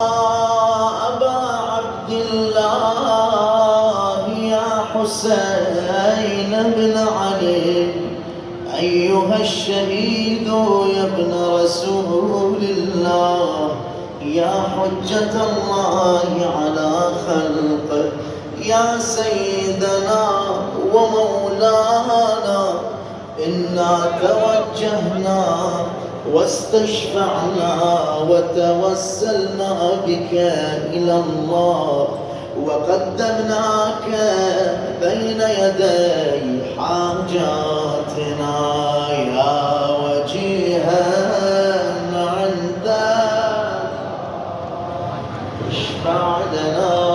أبا عبد الله يا حسين بن علي أيها الشهيد يا ابن رسول الله يا حجة الله على خلقه يا سيدنا ومولانا إنا توجهنا واستشفعنا وتوسلنا بك إلى الله وقدمناك بين يدي حاجاتنا يا وجيها عندك اشفع لنا